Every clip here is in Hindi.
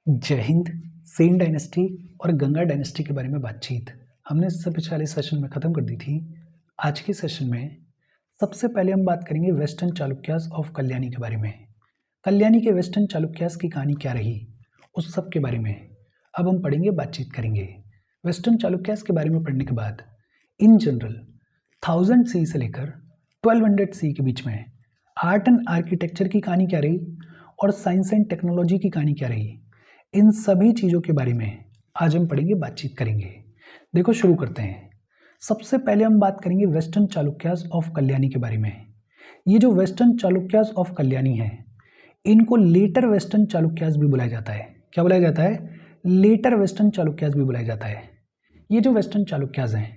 जय हिंद। सेन डायनेस्टी और गंगा डायनेस्टी के बारे में बातचीत हमने इससे पिछले सेशन में ख़त्म कर दी थी। आज के सेशन में सबसे पहले हम बात करेंगे वेस्टर्न चालुक्यास ऑफ कल्याणी के बारे में। कल्याणी के वेस्टर्न चालुक्यास की कहानी क्या रही, उस सब के बारे में अब हम पढ़ेंगे, बातचीत करेंगे। वेस्टर्न चालुक्यास के बारे में पढ़ने के बाद इन जनरल 1000 सी से लेकर 1200 सी के बीच में आर्ट एंड आर्किटेक्चर की कहानी क्या रही और साइंस एंड टेक्नोलॉजी की कहानी क्या रही, इन सभी चीज़ों के बारे में आज हम पढ़ेंगे, बातचीत करेंगे। देखो शुरू करते हैं। सबसे पहले हम बात करेंगे वेस्टर्न चालुक्यास ऑफ कल्याणी के बारे में। ये जो वेस्टर्न चालुक्यास ऑफ कल्याणी है, इनको लेटर वेस्टर्न चालुक्यास भी बुलाया जाता है। क्या बुलाया जाता है? लेटर वेस्टर्न चालुक्यास भी बुलाया जाता है। ये जो वेस्टर्न चालुक्यास हैं,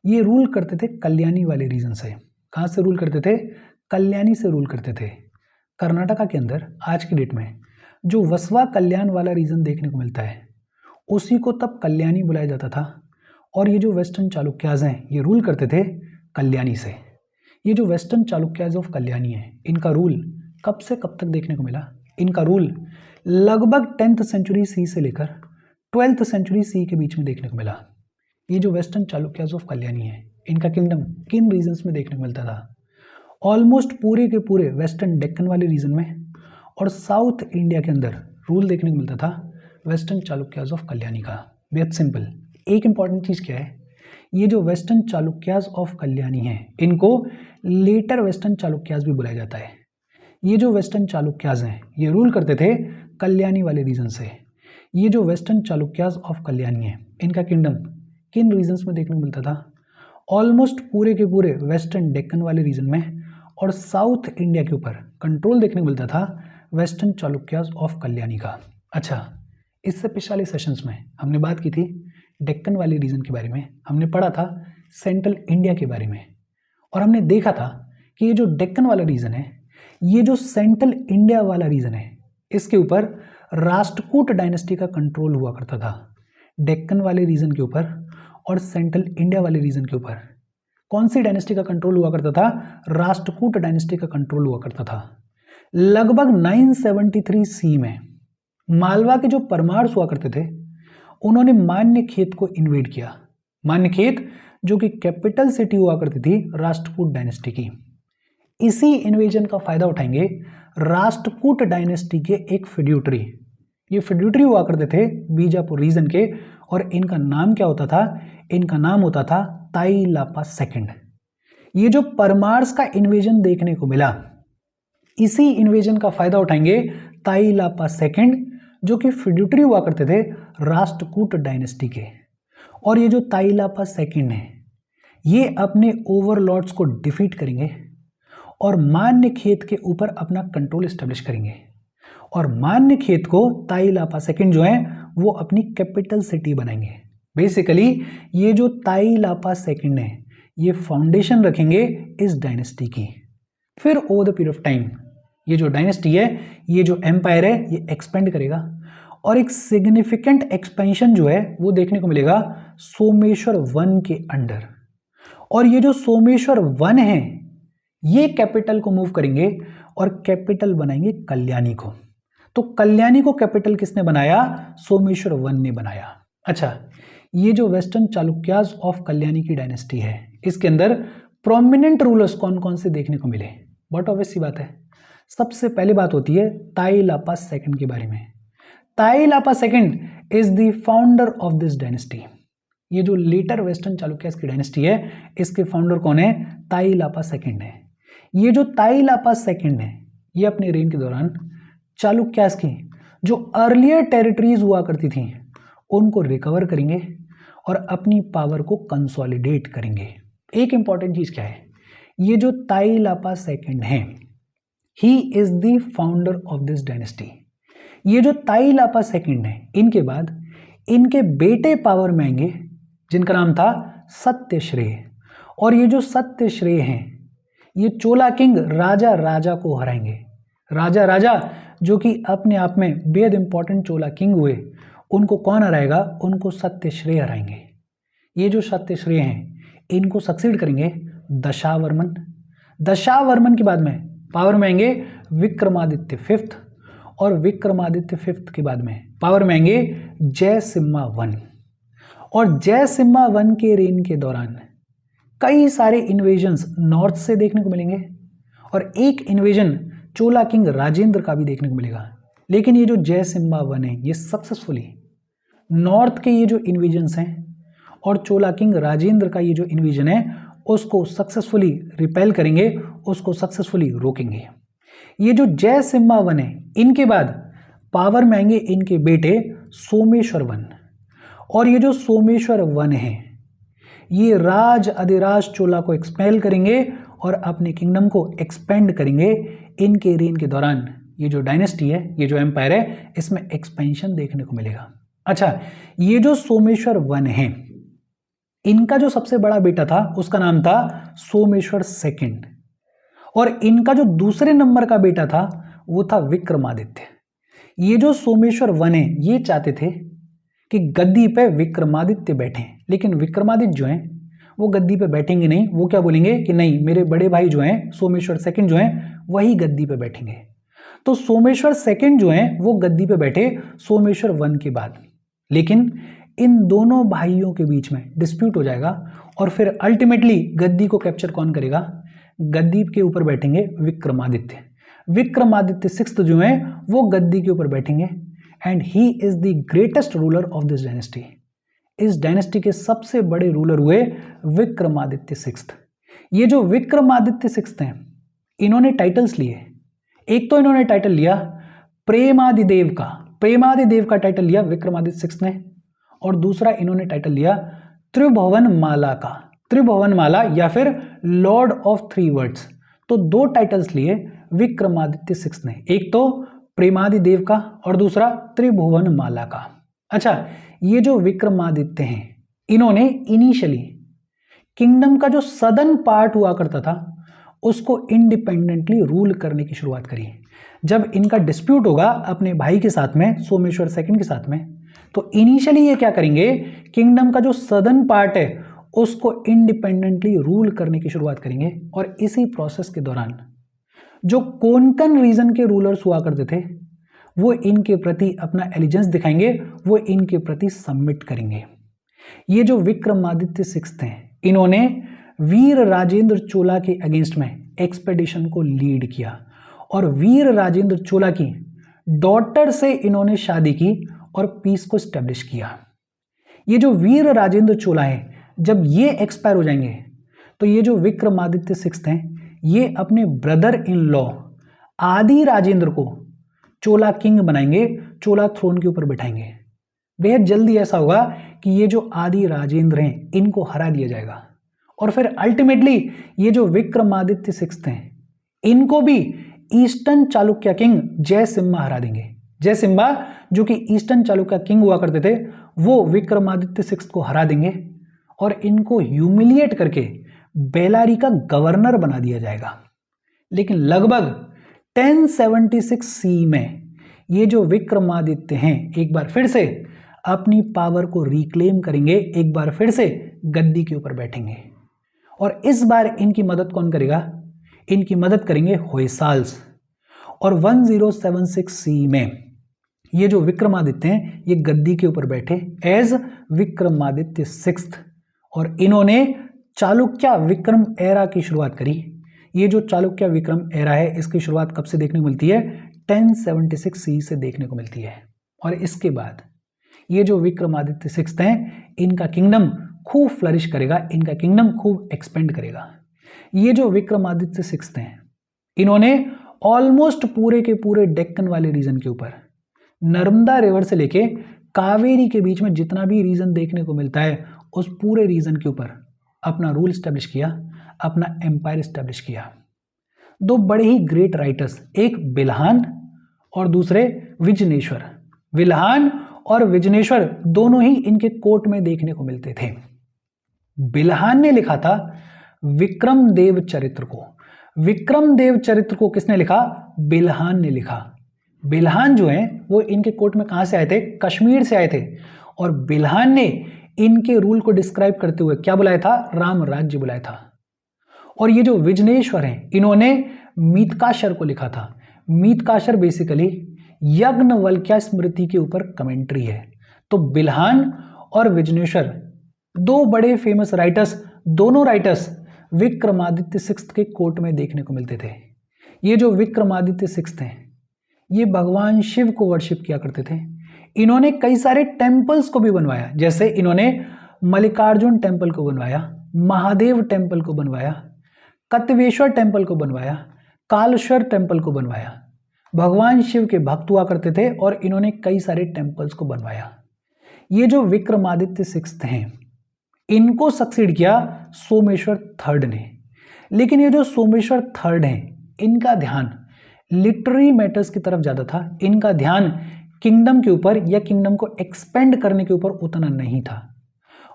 ये रूल करते थे कल्याणी वाले रीजन से। कहाँ से रूल करते थे? कल्याणी से रूल करते थे। कर्नाटका के अंदर आज की डेट में जो वसवा कल्याण वाला रीजन देखने को मिलता है, उसी को तब कल्याणी बुलाया जाता था। और ये जो वेस्टर्न चालुक्यास हैं, ये रूल करते थे कल्याणी से। ये जो वेस्टर्न चालुक्यास ऑफ कल्याणी है, इनका रूल कब से कब तक देखने को मिला? इनका रूल लगभग 10th सेंचुरी सी से लेकर 12th सेंचुरी सी के बीच में देखने को मिला। ये जो वेस्टर्न चालुक्यास ऑफ कल्याणी है, इनका किंगडम किन रीजन्स में देखने को मिलता था? ऑलमोस्ट पूरे के पूरे वेस्टर्न डेक्कन वाले रीजन में और साउथ इंडिया के अंदर रूल देखने को मिलता था वेस्टर्न चालुक्यास ऑफ कल्याणी का। बेहद सिंपल। एक इंपॉर्टेंट चीज़ क्या है, ये जो वेस्टर्न चालुक्यास ऑफ कल्याणी है, इनको लेटर वेस्टर्न चालुक्यास भी बुलाया जाता है। ये जो वेस्टर्न चालुक्यास हैं, ये रूल करते थे कल्याणी वाले रीजन से। ये जो वेस्टर्न चालुक्यास ऑफ कल्याणी है, इनका किंगडम किन रीजन्स में देखने को मिलता था? ऑलमोस्ट पूरे के पूरे वेस्टर्न डेक्कन वाले रीजन में और साउथ इंडिया के ऊपर कंट्रोल देखने को मिलता था वेस्टर्न चालुक्यास ऑफ कल्याणी का। अच्छा, इससे पिछले सेशंस में हमने बात की थी डेक्कन वाले रीजन के बारे में, हमने पढ़ा था सेंट्रल इंडिया के बारे में, और हमने देखा था कि ये जो डेक्कन वाला रीजन है, ये जो सेंट्रल इंडिया वाला रीजन है, इसके ऊपर राष्ट्रकूट डायनेस्टी का कंट्रोल हुआ करता था। डेक्कन वाले रीजन के ऊपर और सेंट्रल इंडिया वाले रीजन के ऊपर कौन सी डायनेस्टी का कंट्रोल हुआ करता था? राष्ट्रकूट डायनेस्टी का कंट्रोल हुआ करता था। लगभग 973 सी में मालवा के जो परमार्स हुआ करते थे, उन्होंने मान्यखेत को इन्वेड किया। मान्यखेत जो कि कैपिटल सिटी हुआ करती थी राष्ट्रकूट डायनेस्टी की। इसी इन्वेजन का फायदा उठाएंगे राष्ट्रकूट डायनेस्टी के एक फिड्यूटरी। ये फिड्यूटरी हुआ करते थे बीजापुर रीजन के, और इनका नाम क्या होता था? इनका नाम होता था ताई लापा सेकंड। ये जो परमार्स का इन्वेजन देखने को मिला, इसी इन्वेजन का फायदा उठाएंगे ताई लापा सेकंड, जो कि फिड्यूटरी हुआ करते थे राष्ट्रकूट डायनेस्टी के। और ये जो ताई लापा सेकंड है, ये अपने ओवरलॉर्ड्स को डिफीट करेंगे और मान्यखेत के ऊपर अपना कंट्रोल एस्टेब्लिश करेंगे। और मान्यखेत को ताई लापा सेकंड जो है, वो अपनी कैपिटल सिटी बनाएंगे। बेसिकली ये जो ताई लापा सेकंड है, ये फाउंडेशन रखेंगे इस डायनेस्टी की। फिर over the period of time ये जो डायनेस्टी है, ये जो एम्पायर है, ये एक्सपेंड करेगा, और एक सिग्निफिकेंट एक्सपेंशन जो है वो देखने को मिलेगा सोमेश्वर वन के अंडर। और ये जो सोमेश्वर वन है, ये कैपिटल को मूव करेंगे और कैपिटल बनाएंगे कल्याणी को। तो कल्याणी को कैपिटल किसने बनाया? सोमेश्वर वन ने बनाया। अच्छा, ये जो वेस्टर्न चालुक्यास ऑफ कल्याणी की डायनेस्टी है, इसके अंदर प्रोमिनेंट रूलर्स कौन कौन से देखने को मिले? बहुत ऑब्वियस सी बात है। सबसे पहले बात होती है ताई लापा सेकंड के बारे में। Tailapa second is the founder of this dynasty. ये जो लेटर वेस्टर्न चालुक्यास की डायनेस्टी है, इसके फाउंडर कौन है? ताई लापा सेकंड है। ये जो ताई लापा सेकंड है, ये अपने रेन के दौरान चालुक्यास की जो अर्लियर टेरिटरीज हुआ करती थी, उनको रिकवर करेंगे और अपनी पावर को कंसोलिडेट करेंगे। एक इंपॉर्टेंट चीज क्या है, ये जो ताई लापा सेकंड है, he is the founder of this dynasty. ये जो ताई लापा सेकंड है, इनके बाद इनके बेटे पावर में आएंगे, जिनका नाम था सत्यश्रेय। और ये जो सत्यश्रेय हैं, ये चोला किंग राजा राजा को हराएंगे। राजा राजा जो कि अपने आप में बेहद इंपॉर्टेंट चोला किंग हुए, उनको कौन हराएगा? उनको सत्यश्रेय हराएंगे। ये जो सत्यश्रेय हैं, इनको सक्सीड करेंगे दशावर्मन। दशावर्मन के बाद में पावर में आएंगे विक्रमादित्य फिफ्थ, और विक्रमादित्य फिफ्थ के बाद में पावर में आएंगे जयसिम्हा वन। और जयसिम्हा वन के रेन के दौरान कई सारे इन्वेजन्स नॉर्थ से देखने को मिलेंगे और एक इन्वेजन चोला किंग राजेंद्र का भी देखने को मिलेगा। लेकिन ये जो जयसिम्हा वन है ये सक्सेसफुली नॉर्थ के ये जो इन्वेजन्स हैं और चोला किंग राजेंद्र का ये जो इन्वेजन है उसको सक्सेसफुली रिपेल करेंगे, उसको सक्सेसफुली रोकेंगे। ये जो जयसिम्हा वन है इनके बाद पावर में आएंगे इनके बेटे सोमेश्वर वन। और ये जो सोमेश्वर वन है ये राज अधिराज चोला को एक्सपेल करेंगे और अपने किंगडम को एक्सपेंड करेंगे। इनके रेन के दौरान ये जो डायनेस्टी है, ये जो एम्पायर है, इसमें एक्सपेंशन देखने को मिलेगा। अच्छा, ये जो सोमेश्वर वन है इनका जो सबसे बड़ा बेटा था उसका नाम था सोमेश्वर सेकंड और इनका जो दूसरे नंबर का बेटा था वो था विक्रमादित्य। ये जो सोमेश्वर वन है ये चाहते थे कि गद्दी पे विक्रमादित्य बैठे, लेकिन विक्रमादित्य जो हैं वो गद्दी पे बैठेंगे नहीं। वो क्या बोलेंगे कि नहीं, मेरे बड़े भाई जो हैं सोमेश्वर सेकंड जो हैं वही गद्दी पे बैठेंगे। तो सोमेश्वर सेकंड जो हैं वो गद्दी पे बैठे सोमेश्वर वन के बाद। लेकिन इन दोनों भाइयों के बीच में डिस्प्यूट हो जाएगा और फिर अल्टीमेटली गद्दी को कैप्चर कौन करेगा? गद्दी के ऊपर बैठेंगे विक्रमादित्य। विक्रमादित्य सिक्स्थ जो हैं वो गद्दी के ऊपर बैठेंगे and he is the greatest ruler of this dynasty. इस डायनेस्टी के सबसे बड़े रूलर हुए विक्रमादित्य सिक्स्थ। ये जो विक्रमादित्य सिक्स्थ हैं इन्होंने टाइटल्स लिए। एक तो इन्होंने टाइटल लिया प्रेमादिदेव का, प्रेमादिदेव का टाइटल लिया विक्रमादित्य सिक्स्थ ने, और दूसरा इन्होंने टाइटल लिया त्रिभुवन माला का, त्रिभुवन माला या फिर लॉर्ड ऑफ थ्री वर्ड्स। तो दो टाइटल्स लिए विक्रमादित्य सिक्स्थ ने, एक तो प्रेमादिदेव का और दूसरा त्रिभुवन माला का। अच्छा, ये जो विक्रमादित्य हैं इन्होंने इनिशियली किंगडम का जो सदर्न पार्ट हुआ करता था उसको इंडिपेंडेंटली रूल करने की शुरुआत करी। जब इनका डिस्प्यूट होगा अपने भाई के साथ में, सोमेश्वर सेकंड के साथ में, तो इनिशियली ये क्या करेंगे, किंगडम का जो सदर्न पार्ट है उसको इंडिपेंडेंटली रूल करने की शुरुआत करेंगे। और इसी प्रोसेस के दौरान जो कोंकण रीजन के रूलर्स हुआ करते थे वो इनके प्रति अपना एलिजेंस दिखाएंगे, वो इनके प्रति सबमिट करेंगे। ये जो विक्रमादित्य सिक्स्थ हैं इन्होंने वीर राजेंद्र चोला के अगेंस्ट में एक्सपेडिशन को लीड किया और वीर राजेंद्र चोला की डॉटर से इन्होंने शादी की और पीस को स्टैब्लिश किया। ये जो वीर राजेंद्र चोला है जब ये एक्सपायर हो जाएंगे तो ये जो विक्रमादित्य सिक्स्थ हैं ये अपने ब्रदर इन लॉ आदि राजेंद्र को चोला किंग बनाएंगे, चोला थ्रोन के ऊपर बैठाएंगे। बेहद जल्दी ऐसा होगा कि ये जो आदि राजेंद्र हैं इनको हरा दिया जाएगा और फिर अल्टीमेटली ये जो विक्रमादित्य सिक्स्थ हैं इनको भी ईस्टर्न चालुक्य किंग जयसिम्हा हरा देंगे। जयसिम्हा जो कि ईस्टर्न चालुक्य किंग हुआ करते थे वो विक्रमादित्य सिक्स्थ को हरा देंगे और इनको ह्यूमिलिएट करके बेलारी का गवर्नर बना दिया जाएगा। लेकिन लगभग 1076 सी में ये जो विक्रमादित्य हैं एक बार फिर से अपनी पावर को रिक्लेम करेंगे, एक बार फिर से गद्दी के ऊपर बैठेंगे। और इस बार इनकी मदद कौन करेगा? इनकी मदद करेंगे होयसाल्स। और 1076 सी में ये जो विक्रमादित्य हैं ये गद्दी के ऊपर बैठे एज विक्रमादित्य सिक्स्थ और इन्होंने चालुक्य विक्रम एरा की शुरुआत करी। ये जो चालुक्य विक्रम एरा है इसकी शुरुआत कब से देखने को मिलती है? 1076 सी से देखने को मिलती है। और इसके बाद ये जो विक्रमादित्य सिक्स्थ हैं इनका किंगडम खूब फ्लरिश करेगा, इनका किंगडम खूब एक्सपेंड करेगा। ये जो विक्रमादित्य सिक्स्थ हैं इन्होंने ऑलमोस्ट पूरे के पूरे डेक्कन वाले रीजन के ऊपर नर्मदा रिवर से लेके कावेरी के बीच में जितना भी रीजन देखने को मिलता है उस पूरे रीजन के ऊपर अपना रूल स्टैब्लिश किया, अपना एम्पायर स्टैब्लिश किया। दो बड़े ही ग्रेट राइटर्स, एक बिल्हान और दूसरे विजनेश्वर। बिल्हान और विजनेश्वर दोनों ही इनके कोर्ट में देखने को मिलते थे। बिल्हान ने लिखा था विक्रम देव चरित्र को। विक्रम देव चरित्र को किसने लिखा? बिल्हान ने लिखा। बिल्हान जो है वो इनके कोर्ट में कहां से आए थे? कश्मीर से आए थे। और बिल्हान ने इनके रूल को डिस्क्राइब करते हुए क्या बुलाया था? राम राज्य बुलाया था। और ये जो विजनेश्वर हैं इन्होंने मीतकाशर को लिखा था। मीतकाशर बेसिकली यज्ञवल्क्या स्मृति के ऊपर कमेंट्री है। तो बिल्हान और विजनेश्वर दो बड़े फेमस राइटर्स, दोनों राइटर्स विक्रमादित्य सिक्स्थ के कोर्ट में देखने को मिलते थे। ये जो विक्रमादित्य सिक्स्थ हैं, ये भगवान शिव को वर्शिप किया करते थे। इन्होंने कई सारे टेम्पल्स को भी बनवाया, जैसे इन्होंने मल्लिकार्जुन टेम्पल को बनवाया, महादेव टेम्पल को बनवाया, कत्वेश्वर टेम्पल को बनवाया, कालेश्वर टेम्पल को बनवाया। भगवान शिव के भक्त हुआ करते थे और इन्होंने कई सारे टेम्पल्स को बनवाया। ये जो विक्रमादित्य सिक्स्थ हैं, इनको सक्सीड किया सोमेश्वर थर्ड ने। लेकिन ये जो सोमेश्वर थर्ड हैं, इनका ध्यान लिटरेरी मैटर्स की तरफ ज़्यादा था। इनका ध्यान किंगडम के ऊपर या किंगडम को एक्सपेंड करने के ऊपर उतना नहीं था।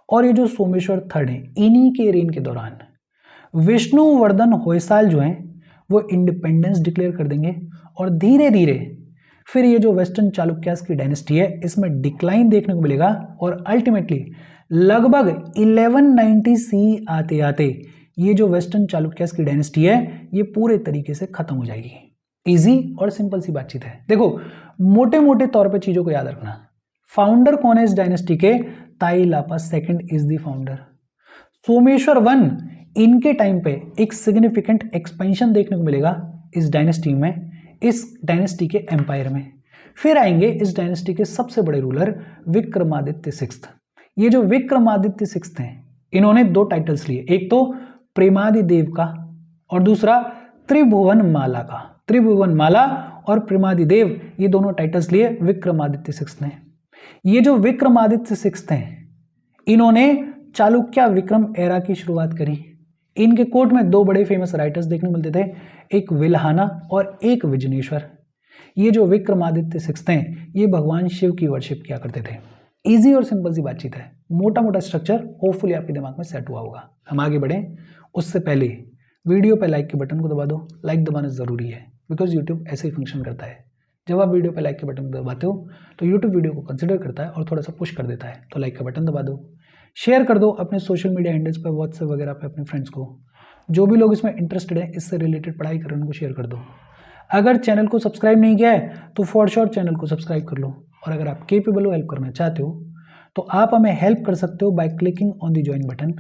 और ये जो सोमेश्वर थर्ड हैं, इन्हीं के रेन के दौरान विष्णुवर्धन होयसाल जो हैं वो इंडिपेंडेंस डिक्लेयर कर देंगे और धीरे धीरे फिर ये जो वेस्टर्न चालुक्यास की डायनेस्टी है इसमें डिक्लाइन देखने को मिलेगा और अल्टीमेटली लगभग 1190 सी आते आते ये जो वेस्टर्न चालुक्यास की डायनेस्टी है ये पूरे तरीके से खत्म हो जाएगी। इजी और सिंपल सी बातचीत है। देखो, मोटे मोटे तौर पे चीजों को याद रखना। फाउंडर कौन है इस डायनेस्टी के? Tailapa second is the founder. Someshwar one, इनके टाइम पे एक सिग्निफिकेंट एक्सपेंशन देखने को मिलेगा इस डायनेस्टी में, इस डायनेस्टी के एम्पायर में। फिर आएंगे इस डायनेस्टी के सबसे बड़े रूलर विक्रमादित्य सिक्स्थ। ये जो विक्रमादित्य सिक्स्थ हैं, इन्होंने दो टाइटल्स लिए, एक तो प्रेमादि देव का और दूसरा त्रिभुवन माला का। त्रिभुवन माला और प्रेमादि देव, ये दोनों टाइटल्स लिए विक्रमादित्य सिक्स्थ ने। ये जो विक्रमादित्य सिक्स्थ हैं, इन्होंने चालुक्य विक्रम एरा की शुरुआत करी। इनके कोर्ट में दो बड़े फेमस राइटर्स देखने को मिलते थे, एक विल्हाना और एक विजनेश्वर। ये जो विक्रमादित्य सिक्स्थ हैं, ये भगवान शिव की वर्शिप किया करते थे। इजी और सिंपल सी बातचीत है, मोटा मोटा स्ट्रक्चर होपफुली आपके दिमाग में सेट हुआ होगा। हम आगे बढ़ें उससे पहले वीडियो पे लाइक के बटन को दबा दो। लाइक दबाना ज़रूरी है बिकॉज यूट्यूब ऐसे ही फंक्शन करता है। जब आप वीडियो पे लाइक के बटन को दबाते हो तो यूट्यूब वीडियो को कंसिडर करता है और थोड़ा सा पुश कर देता है। तो लाइक का बटन दबा दो, शेयर कर दो अपने सोशल मीडिया हैंडल्स पर, व्हाट्सएप वगैरह पे अपने फ्रेंड्स को। जो भी लोग इसमें इंटरेस्टेड है, इससे रिलेटेड पढ़ाई कर रहे हैं, उनको शेयर कर दो। अगर चैनल को सब्सक्राइब नहीं किया है तो फॉर श्योर चैनल को सब्सक्राइब कर लो। और अगर आप केपेबल हो, हेल्प करना चाहते हो, तो आप हमें हेल्प कर सकते हो by clicking on the join button,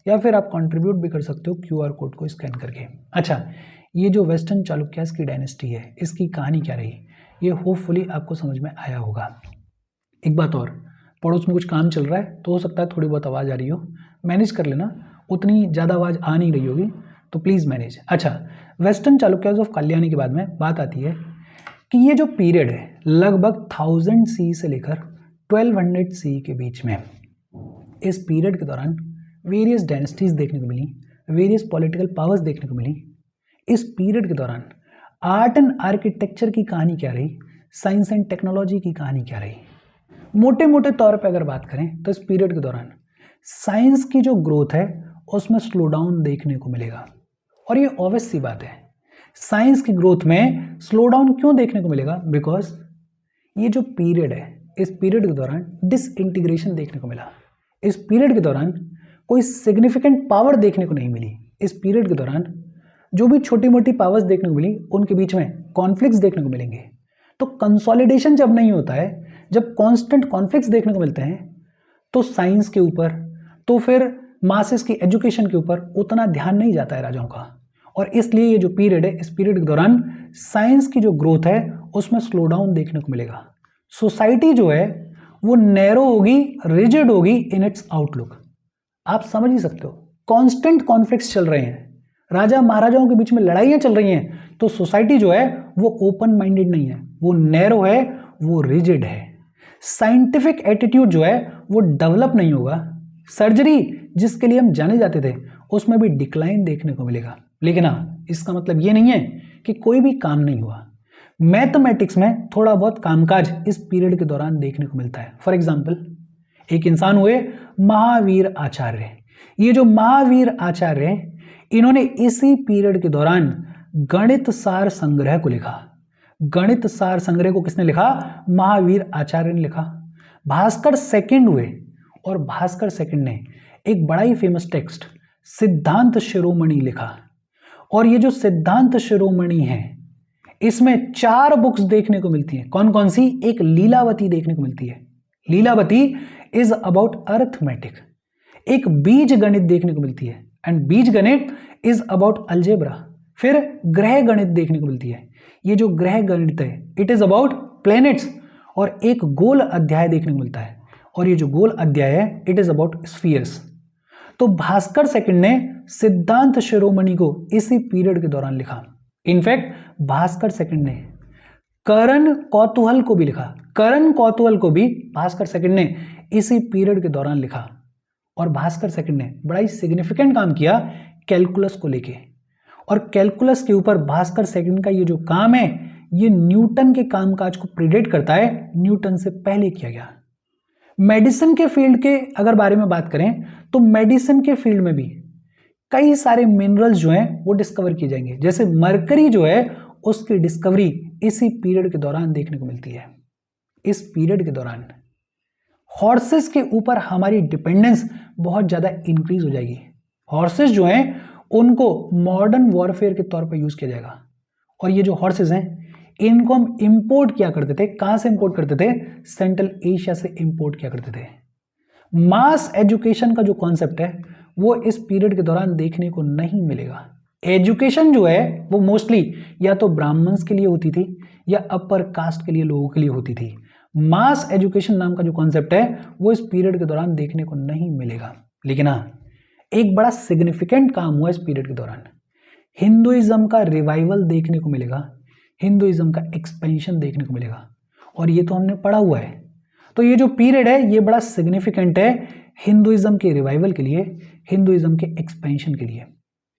या फिर आप कंट्रीब्यूट भी कर सकते हो QR कोड को स्कैन करके। अच्छा, ये जो वेस्टर्न चालुक्यास की डायनेस्टी है, इसकी कहानी क्या रही, ये होपफुली आपको समझ में आया होगा। एक बात और, पड़ोस में कुछ काम चल रहा है तो हो सकता है थोड़ी बहुत आवाज़ आ रही हो, मैनेज कर लेना। उतनी ज़्यादा आवाज़ आ नहीं रही होगी तो प्लीज़ मैनेज। अच्छा, वेस्टर्न चालुक्यास ऑफ कल्याणी के बाद में बात आती है कि ये जो पीरियड है लगभग 1000 सी से लेकर 1200 सी के बीच में, इस पीरियड के दौरान वेरियस डायनेस्टीज देखने को मिली, वेरियस पॉलिटिकल पावर्स देखने को मिली। इस पीरियड के दौरान आर्ट एंड आर्किटेक्चर की कहानी क्या रही, साइंस एंड टेक्नोलॉजी की कहानी क्या रही। मोटे मोटे तौर पे अगर बात करें तो इस पीरियड के दौरान साइंस की जो ग्रोथ है उसमें स्लो डाउन देखने को मिलेगा। और ये ऑब्वियस सी बात है, साइंस की ग्रोथ में स्लो डाउन क्यों देखने को मिलेगा? बिकॉज ये जो पीरियड है, इस पीरियड के दौरान डिसइंटीग्रेशन देखने को मिला। इस पीरियड के दौरान कोई सिग्निफिकेंट पावर देखने को नहीं मिली। इस पीरियड के दौरान जो भी छोटी मोटी पावर्स देखने को मिली, उनके बीच में कॉन्फ्लिक्ट्स देखने को मिलेंगे। तो कंसोलिडेशन जब नहीं होता है, जब कांस्टेंट कॉन्फ्लिक्ट्स देखने को मिलते हैं, तो साइंस के ऊपर, तो फिर मासेस की एजुकेशन के ऊपर उतना ध्यान नहीं जाता है राजाओं का। और इसलिए ये जो पीरियड है, इस पीरियड के दौरान साइंस की जो ग्रोथ है उसमें स्लो डाउन देखने को मिलेगा। सोसाइटी जो है वो नैरो होगी, रिजिड होगी इन इट्स आउटलुक। आप समझ ही सकते हो, कांस्टेंट कॉन्फ्लिक्ट्स चल रहे हैं, राजा महाराजाओं के बीच में लड़ाइयाँ चल रही हैं, तो सोसाइटी जो है वो ओपन माइंडेड नहीं है, वो नैरो है, वो रिजिड है। साइंटिफिक एटीट्यूड जो है वो डेवलप नहीं होगा। सर्जरी जिसके लिए हम जाने जाते थे उसमें भी डिक्लाइन देखने को मिलेगा। लेकिन हाँ, इसका मतलब ये नहीं है कि कोई भी काम नहीं हुआ। मैथमेटिक्स में थोड़ा बहुत कामकाज इस पीरियड के दौरान देखने को मिलता है। फॉर एग्जाम्पल, एक इंसान हुए महावीर आचार्य। ये जो महावीर आचार्य हैं, इन्होंने इसी पीरियड के दौरान गणित सार संग्रह को लिखा। गणित सार संग्रह को किसने लिखा? महावीर आचार्य ने लिखा। भास्कर सेकंड हुए और भास्कर सेकंड ने एक बड़ा ही फेमस टेक्स्ट सिद्धांत शिरोमणि लिखा। और ये जो सिद्धांत शिरोमणि है, इसमें 4 बुक्स देखने को मिलती हैं। कौन कौन सी? एक लीलावती देखने को मिलती है, लीलावती इज अबाउट अर्थमेटिक। एक बीज गणित देखने को मिलती है, एंड बीज गणित इज अबाउट अलजेब्रा। फिर ग्रह गणित देखने को मिलती है, ये जो ग्रह गणित है इट इज अबाउट प्लैनेट्स। और एक गोल अध्याय देखने को मिलता है, और ये जो गोल अध्याय है इट इज अबाउट स्फीयर्स। तो भास्कर सेकंड ने सिद्धांत शिरोमणि को इसी पीरियड के दौरान लिखा। इनफैक्ट भास्कर सेकंड ने करण कौतूहल को भी लिखा, करण कौतूहल को भी भास्कर सेकंड ने इसी पीरियड के दौरान लिखा। और भास्कर सेकंड ने बड़ा ही सिग्निफिकेंट काम किया कैलकुलस को लेके, और कैलकुलस के ऊपर भास्कर सेकंड का ये जो काम है ये न्यूटन के कामकाज को प्रीडेट करता है, न्यूटन से पहले किया गया। मेडिसिन के फील्ड के अगर बारे में बात करें तो मेडिसिन के फील्ड में भी कई सारे मिनरल्स जो हैं वो डिस्कवर किए जाएंगे। जैसे मरकरी जो है उसकी डिस्कवरी इसी पीरियड के दौरान देखने को मिलती है। इस पीरियड के दौरान हॉर्सेस के ऊपर हमारी डिपेंडेंस बहुत ज़्यादा इंक्रीज हो जाएगी। हॉर्सेस जो हैं उनको मॉडर्न वॉरफेयर के तौर पर यूज़ किया जाएगा। और ये जो हॉर्सेस हैं इनको हम इंपोर्ट किया करते थे। कहाँ से इंपोर्ट करते थे? सेंट्रल एशिया से इंपोर्ट किया करते थे। मास एजुकेशन का जो कॉन्सेप्ट है वो इस पीरियड के दौरान देखने को नहीं मिलेगा। एजुकेशन जो है वो मोस्टली या तो ब्राह्मण्स के लिए होती थी या अपर कास्ट के लिए लोगों के लिए होती थी। मास एजुकेशन नाम का जो कॉन्सेप्ट है वो इस पीरियड के दौरान देखने को नहीं मिलेगा। लेकिन हाँ, एक बड़ा सिग्निफिकेंट काम हुआ इस पीरियड के दौरान। हिंदुइज्म का रिवाइवल देखने को मिलेगा, हिंदुइज्म का एक्सपेंशन देखने को मिलेगा, और ये तो हमने पढ़ा हुआ है। तो ये जो पीरियड है ये बड़ा सिग्निफिकेंट है हिंदुइज्म के रिवाइवल के लिए, हिंदुइज्म के एक्सपेंशन के लिए।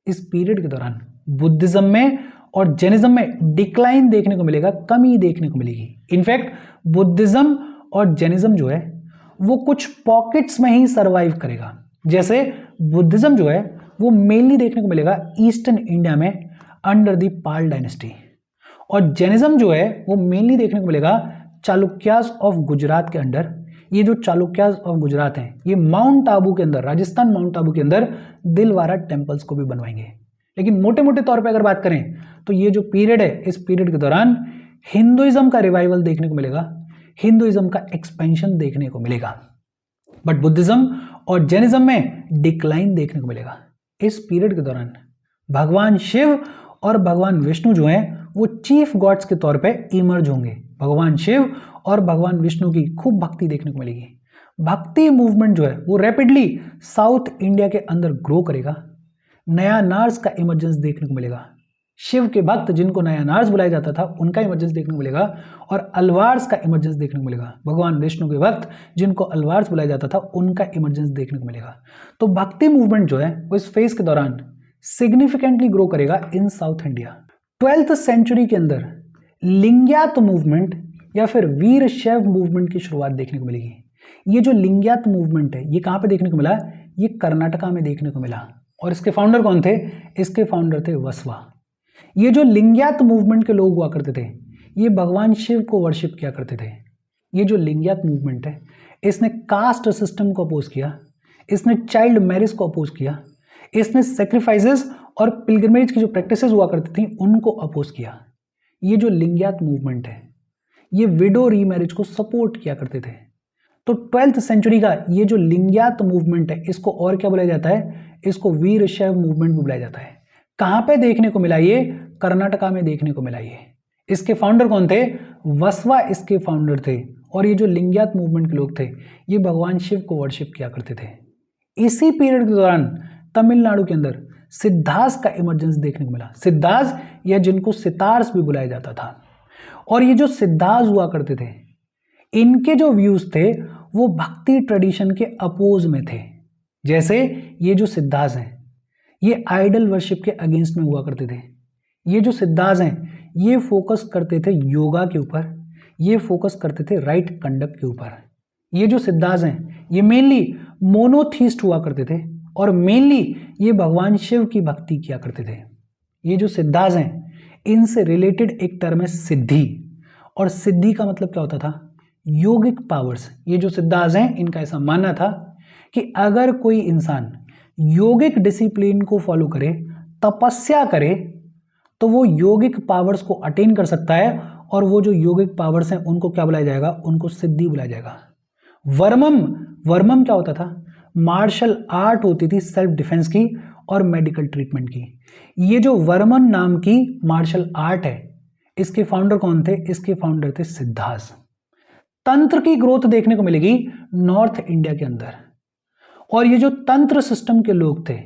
इस पीरियड के दौरान बुद्धिज्म में और जैनिज्म में डिक्लाइन देखने को मिलेगा, कमी देखने को मिलेगी। इनफैक्ट बुद्धिज्म और जैनिज्म जो है वो कुछ पॉकेट्स में ही सर्वाइव करेगा। जैसे बुद्धिज्म जो है वो मेनली देखने को मिलेगा ईस्टर्न इंडिया में अंडर द पाल डायनेस्टी, और जैनिज्म जो है वो मेनली देखने को मिलेगा चालुक्यास ऑफ गुजरात के अंडर। ये जो चालुक्यास ऑफ गुजरात हैं ये माउंट आबू के अंदर, राजस्थान माउंट आबू के अंदर दिलवारा टेम्पल्स को भी बनवाएंगे। लेकिन मोटे मोटे तौर पे अगर बात करें तो ये जो पीरियड है इस पीरियड के दौरान हिंदुइज्म का रिवाइवल देखने को मिलेगा, हिंदुइज्म का एक्सपेंशन देखने को मिलेगा, बट बुद्धिज्म और जैनिज्म में डिक्लाइन देखने को मिलेगा। इस पीरियड के दौरान भगवान शिव और भगवान विष्णु जो हैं वो चीफ गॉड्स के तौर पे इमर्ज होंगे। भगवान शिव और भगवान विष्णु की खूब भक्ति देखने को मिलेगी। भक्ति मूवमेंट जो है वो रैपिडली साउथ इंडिया के अंदर ग्रो करेगा। नया नार्स का इमर्जेंस देखने को मिलेगा। शिव के भक्त जिनको नया नार्स बुलाया जाता था उनका इमर्जेंस देखने को मिलेगा, और अलवार्स का इमर्जेंस देखने को मिलेगा। भगवान विष्णु के भक्त जिनको अलवार्स बुलाया जाता था उनका इमर्जेंस देखने को मिलेगा। तो भक्ति मूवमेंट जो है वो इस फेज के दौरान सिग्निफिकेंटली ग्रो करेगा इन साउथ इंडिया। 12th सेंचुरी के अंदर लिंग्यात मूवमेंट या फिर वीर शैव मूवमेंट की शुरुआत देखने को मिलेगी। ये जो लिंग्यात मूवमेंट है ये कहाँ पे देखने को मिला? ये कर्नाटका में देखने को मिला। और इसके फाउंडर कौन थे? इसके फाउंडर थे वसवा। ये जो लिंग्यात मूवमेंट के लोग हुआ करते थे ये भगवान शिव को वर्शिप किया करते थे। ये जो लिंग्यात मूवमेंट है इसने कास्ट सिस्टम को अपोज किया, इसने चाइल्ड मैरिज को अपोज किया, इसने सेक्रीफाइसेस और पिलग्रिमेज की जो प्रैक्टिसेस हुआ करती थी उनको अपोज किया। ये जो लिंग्यात मूवमेंट है ये विडो रीमैरिज को सपोर्ट किया करते थे। तो 12th सेंचुरी का ये जो लिंग्यात मूवमेंट है इसको और क्या बुलाया जाता है? इसको वीर शैव मूवमेंट भी बुलाया जाता है। कहाँ पे देखने को मिला? ये कर्नाटका में देखने को मिला। ये इसके फाउंडर कौन थे? वसवा इसके फाउंडर थे। और ये जो लिंग्यात मूवमेंट के लोग थे ये भगवान शिव को वर्शिप किया करते थे। इसी पीरियड के दौरान तमिलनाडु के अंदर सिद्धास का इमर्जेंस देखने को मिला। सिद्धास या जिनको सितार्स भी बुलाया जाता था। और ये जो सिद्धास हुआ करते थे इनके जो व्यूज थे वो भक्ति ट्रेडिशन के अपोज में थे। जैसे ये जो सिद्धास हैं ये आइडल वर्शिप के अगेंस्ट में हुआ करते थे। ये जो सिद्धास हैं ये फोकस करते थे योगा के ऊपर, ये फोकस करते थे राइट कंडक्ट के ऊपर। ये जो सिद्धास हैं ये मेनली मोनोथीस्ट हुआ करते थे और मेनली ये भगवान शिव की भक्ति किया करते थे। ये जो सिद्धास हैं इनसे रिलेटेड एक टर्म है सिद्धि, और सिद्धि का मतलब क्या होता था? योगिक पावर्स। ये जो सिद्धास हैं इनका ऐसा मानना था कि अगर कोई इंसान योगिक डिसिप्लिन को फॉलो करे, तपस्या करे, तो वो योगिक पावर्स को अटेन कर सकता है, और वो जो योगिक पावर्स हैं उनको क्या बुलाया जाएगा, उनको सिद्धि बुलाया जाएगा। वर्मम क्या होता था, मार्शल आर्ट होती थी सेल्फ डिफेंस की और मेडिकल ट्रीटमेंट की। ये जो वर्मन नाम की मार्शल आर्ट है, इसके फाउंडर कौन थे, इसके फाउंडर थे सिद्धास। तंत्र की ग्रोथ देखने को मिलेगी नॉर्थ इंडिया के अंदर, और ये जो तंत्र सिस्टम के लोग थे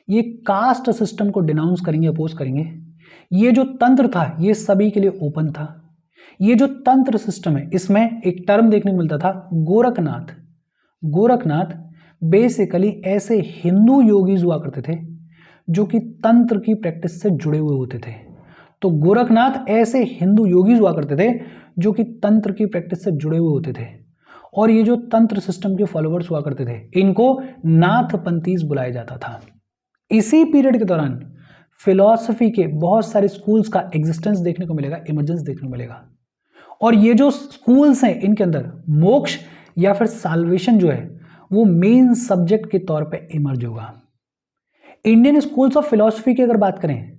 ये कास्ट सिस्टम को डिनाउंस करेंगे, अपोज करेंगे। ये जो तंत्र था ये सभी के लिए ओपन था। ये जो तंत्र सिस्टम है इसमें एक टर्म देखने को मिलता था गोरखनाथ। गोरखनाथ बेसिकली ऐसे हिंदू योगीज हुआ करते थे जो कि तंत्र की प्रैक्टिस से जुड़े हुए होते थे। तो गोरखनाथ ऐसे हिंदू योगीज हुआ करते थे जो कि तंत्र की प्रैक्टिस से जुड़े हुए होते थे, और ये जो तंत्र सिस्टम के फॉलोअर्स हुआ करते थे इनको नाथपंथीज बुलाया जाता था। इसी पीरियड के दौरान फिलॉसफी के बहुत सारे स्कूल्स का एग्जिस्टेंस देखने को मिलेगा, इमर्जेंस देखने को मिलेगा, और ये जो स्कूल्स हैं इनके अंदर मोक्ष या फिर साल्वेशन जो है वो मेन सब्जेक्ट के तौर पे इमर्ज होगा। इंडियन स्कूल्स ऑफ फिलॉसफी की अगर बात करें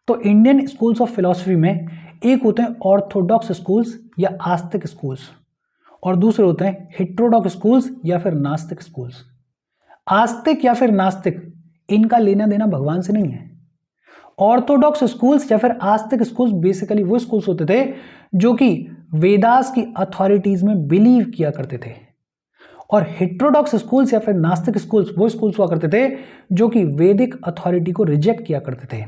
तो इंडियन स्कूल्स ऑफ फिलॉसफी में एक होते हैं ऑर्थोडॉक्स स्कूल्स या आस्तिक स्कूल्स, और दूसरे होते हैं हेटेरोडॉक्स स्कूल्स या फिर नास्तिक स्कूल्स। आस्तिक या फिर नास्तिक इनका लेना देना भगवान से नहीं है। ऑर्थोडॉक्स स्कूल्स या फिर आस्तिक स्कूल्स बेसिकली वो स्कूल्स होते थे जो कि वेदास की अथॉरिटीज में बिलीव किया करते थे, और हेटेरोडॉक्स स्कूल्स या फिर नास्तिक स्कूल्स वो स्कूल्स हुआ करते थे जो कि वैदिक अथॉरिटी को रिजेक्ट किया करते थे।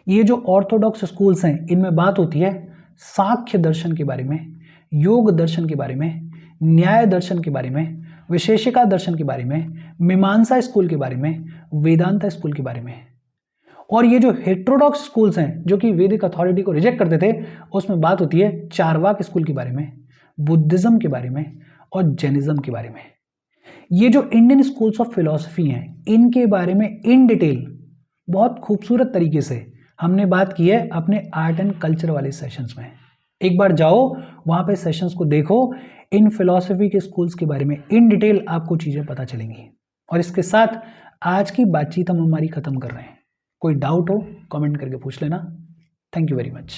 ये जो ऑर्थोडॉक्स स्कूल्स हैं इनमें बात होती है सांख्य दर्शन के बारे में, योग दर्शन के बारे में, न्याय दर्शन के बारे में, विशेषिका दर्शन के बारे में, मीमांसा स्कूल के बारे में, वेदांता स्कूल के बारे में। और ये जो हेटेरोडॉक्स स्कूल्स हैं जो कि वैदिक अथॉरिटी को रिजेक्ट करते थे उसमें बात होती है चारवाक स्कूल के बारे में, बुद्धिज्म के बारे में और जैनिज्म के बारे में। ये जो इंडियन स्कूल्स ऑफ फिलॉसफी हैं इनके बारे में इन डिटेल बहुत खूबसूरत तरीके से हमने बात की है अपने आर्ट एंड कल्चर वाले सेशंस में। एक बार जाओ वहाँ पे सेशंस को देखो, इन फिलॉसफी के स्कूल्स के बारे में इन डिटेल आपको चीज़ें पता चलेंगी। और इसके साथ आज की बातचीत हम हमारी ख़त्म कर रहे हैं। कोई डाउट हो कमेंट करके पूछ लेना। Thank you very much.